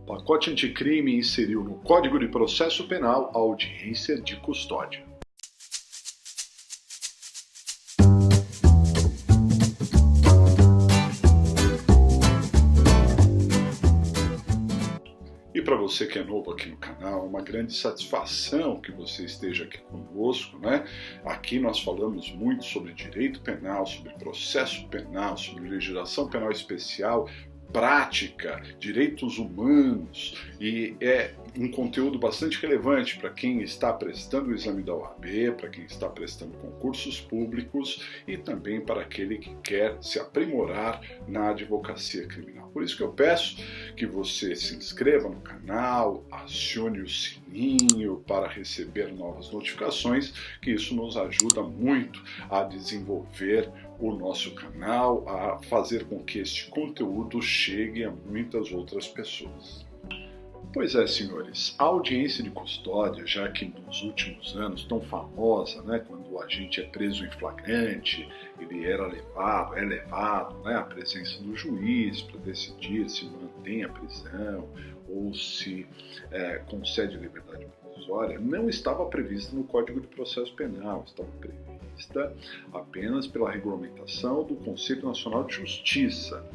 Pacote anticrime inseriu no Código de Processo Penal a audiência de custódia. E para você que é novo aqui no canal, é uma grande satisfação que você esteja aqui conosco, né? Aqui nós falamos muito sobre direito penal, sobre processo penal, sobre legislação penal especial, prática, direitos humanos, e é um conteúdo bastante relevante para quem está prestando o exame da OAB, para quem está prestando concursos públicos e também para aquele que quer se aprimorar na advocacia criminal. Por isso que eu peço que você se inscreva no canal, acione o sininho para receber novas notificações, que isso nos ajuda muito a desenvolver o nosso canal, a fazer com que este conteúdo chegue a muitas outras pessoas. Pois é, senhores, a audiência de custódia, já que nos últimos anos tão famosa, né, quando o agente é preso em flagrante, ele é levado, né, à presença do juiz para decidir se mantém a prisão ou se concede liberdade provisória, não estava prevista no Código de Processo Penal, estava prevista apenas pela regulamentação do Conselho Nacional de Justiça.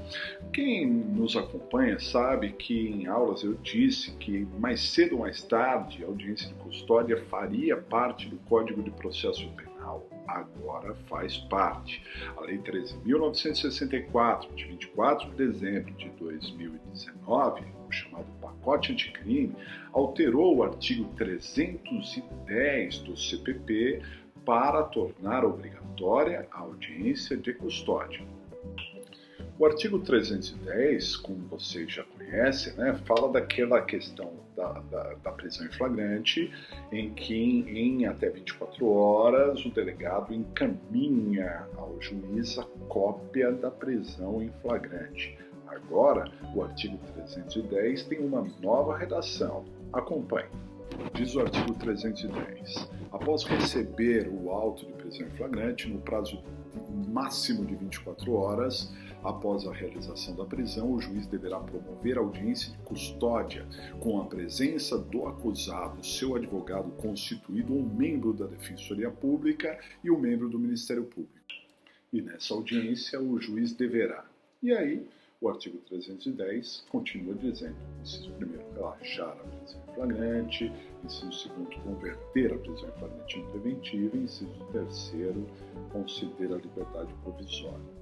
Quem nos acompanha sabe que em aulas eu disse que mais cedo ou mais tarde a audiência de custódia faria parte do Código de Processo Penal. Agora faz parte. A Lei 13.964, de 24 de dezembro de 2019, o chamado Pacote Anticrime, alterou o artigo 310 do CPP para tornar obrigatória a audiência de custódia. O artigo 310, como vocês já conhecem, né, fala daquela questão da prisão em flagrante, em que em até 24 horas o delegado encaminha ao juiz a cópia da prisão em flagrante. Agora, o artigo 310 tem uma nova redação. Acompanhe. Diz o artigo 310. Após receber o auto de prisão em flagrante, no prazo máximo de 24 horas, após a realização da prisão, o juiz deverá promover audiência de custódia com a presença do acusado, seu advogado constituído, um membro da Defensoria Pública e um membro do Ministério Público. E nessa audiência o juiz deverá. E aí, o artigo 310 continua dizendo: inciso 1º, relaxar a prisão em flagrante; inciso 2º, converter a prisão em flagrante em preventiva; inciso 3º, conceder a liberdade provisória.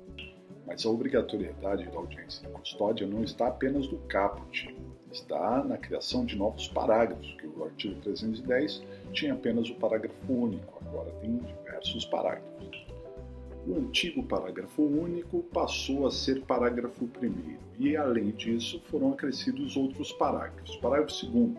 Mas a obrigatoriedade da audiência de custódia não está apenas no caput, está na criação de novos parágrafos, que o artigo 310 tinha apenas o parágrafo único, agora tem diversos parágrafos. O antigo parágrafo único passou a ser parágrafo 1º e, além disso, foram acrescidos outros parágrafos. Parágrafo 2º.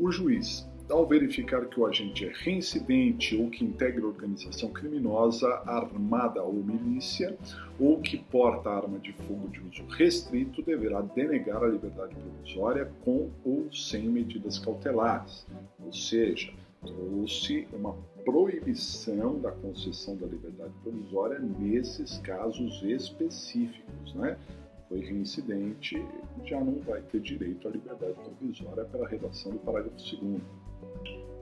O juiz, ao verificar que o agente é reincidente ou que integra organização criminosa, armada ou milícia, ou que porta arma de fogo de uso restrito, deverá denegar a liberdade provisória com ou sem medidas cautelares. Ou seja, trouxe uma proibição da concessão da liberdade provisória nesses casos específicos, né? Foi reincidente, já não vai ter direito à liberdade provisória pela redação do parágrafo 2º.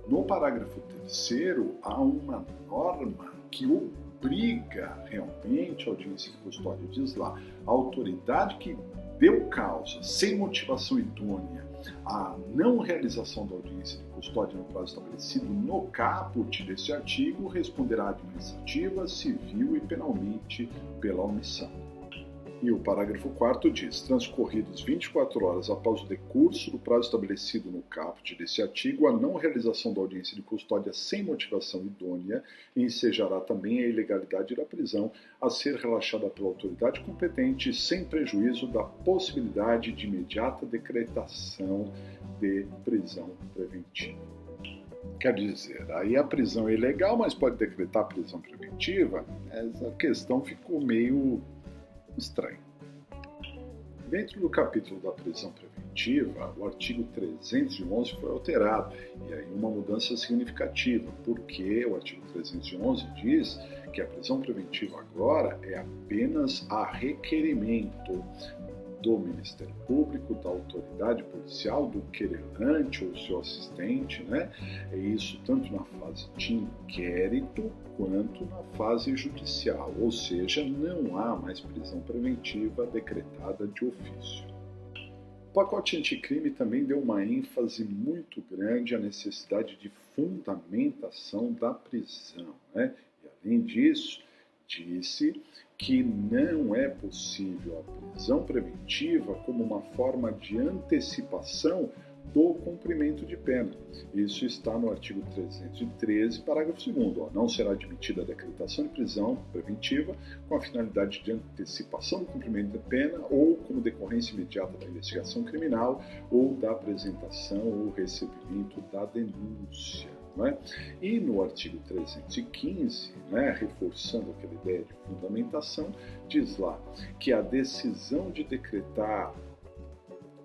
No parágrafo 3º, há uma norma que obriga realmente a audiência de custódia. Diz lá: a autoridade que deu causa, sem motivação idônea, a não realização da audiência de custódia no prazo estabelecido no caput deste artigo responderá administrativa, civil e penalmente pela omissão. E o parágrafo 4º diz: transcorridos 24 horas após o decurso do prazo estabelecido no caput desse artigo, a não realização da audiência de custódia sem motivação idônea ensejará também a ilegalidade da prisão a ser relaxada pela autoridade competente, sem prejuízo da possibilidade de imediata decretação de prisão preventiva. Quer dizer, aí a prisão é ilegal, mas pode decretar prisão preventiva? Essa questão ficou meio estranho. Dentro do capítulo da prisão preventiva, o artigo 311 foi alterado, e aí uma mudança significativa, porque o artigo 311 diz que a prisão preventiva agora é apenas a requerimento do Ministério Público, da autoridade policial, do querelante ou seu assistente, né? É isso tanto na fase de inquérito quanto na fase judicial, ou seja, não há mais prisão preventiva decretada de ofício. O pacote anticrime também deu uma ênfase muito grande à necessidade de fundamentação da prisão, né? E além disso, disse que não é possível a prisão preventiva como uma forma de antecipação do cumprimento de pena. Isso está no artigo 313, parágrafo 2º. Não será admitida a decretação de prisão preventiva com a finalidade de antecipação do cumprimento de pena ou como decorrência imediata da investigação criminal ou da apresentação ou recebimento da denúncia. Né? E no artigo 315, né, reforçando aquela ideia de fundamentação, diz lá que a decisão de decretar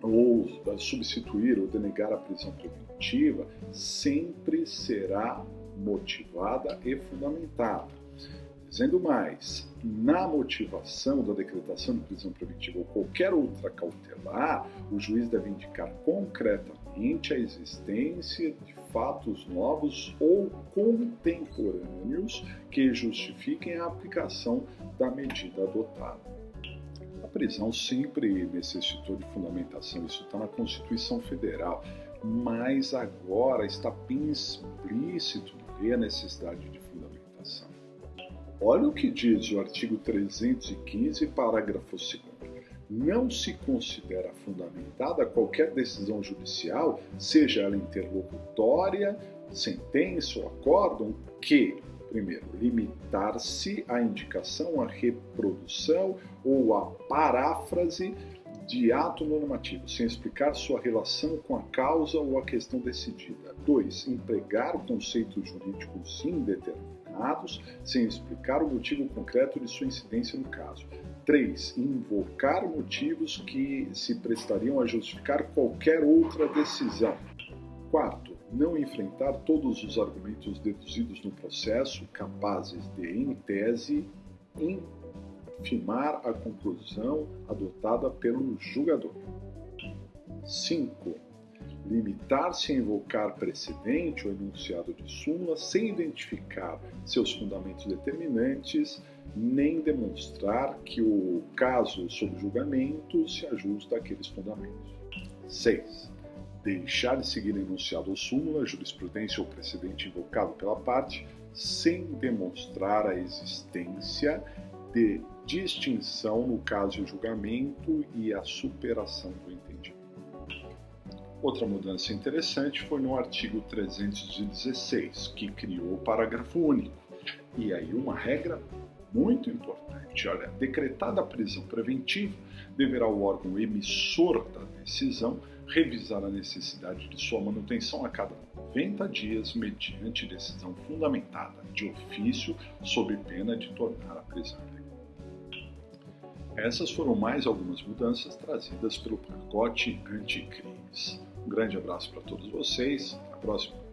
ou substituir ou denegar a prisão preventiva sempre será motivada e fundamentada. Dizendo mais, na motivação da decretação de prisão preventiva ou qualquer outra cautelar, o juiz deve indicar concretamente a existência de fatos novos ou contemporâneos que justifiquem a aplicação da medida adotada. A prisão sempre necessitou de fundamentação, isso está na Constituição Federal, mas agora está bem explícito na lei a necessidade de fundamentação. Olha o que diz o artigo 315, parágrafo 2º. Não se considera fundamentada qualquer decisão judicial, seja ela interlocutória, sentença ou acórdão, que, primeiro, limitar-se à indicação, à reprodução ou à paráfrase de ato normativo, sem explicar sua relação com a causa ou a questão decidida. 2. Empregar conceitos jurídicos indeterminados, sem explicar o motivo concreto de sua incidência no caso. 3. Invocar motivos que se prestariam a justificar qualquer outra decisão. 4. Não enfrentar todos os argumentos deduzidos no processo capazes de, em tese, infirmar a conclusão adotada pelo julgador. 5. Limitar-se a invocar precedente ou enunciado de súmula sem identificar seus fundamentos determinantes, nem demonstrar que o caso sob julgamento se ajusta àqueles fundamentos. 6. Deixar de seguir enunciado ou súmula, jurisprudência ou precedente invocado pela parte, sem demonstrar a existência de distinção no caso de julgamento e a superação do entendimento. Outra mudança interessante foi no artigo 316, que criou o parágrafo único. E aí uma regra muito importante. Olha, decretada a prisão preventiva, deverá o órgão emissor da decisão revisar a necessidade de sua manutenção a cada 90 dias mediante decisão fundamentada de ofício sob pena de tornar a prisão ilegal. Essas foram mais algumas mudanças trazidas pelo pacote anticrimes. Um grande abraço para todos vocês. Até a próxima.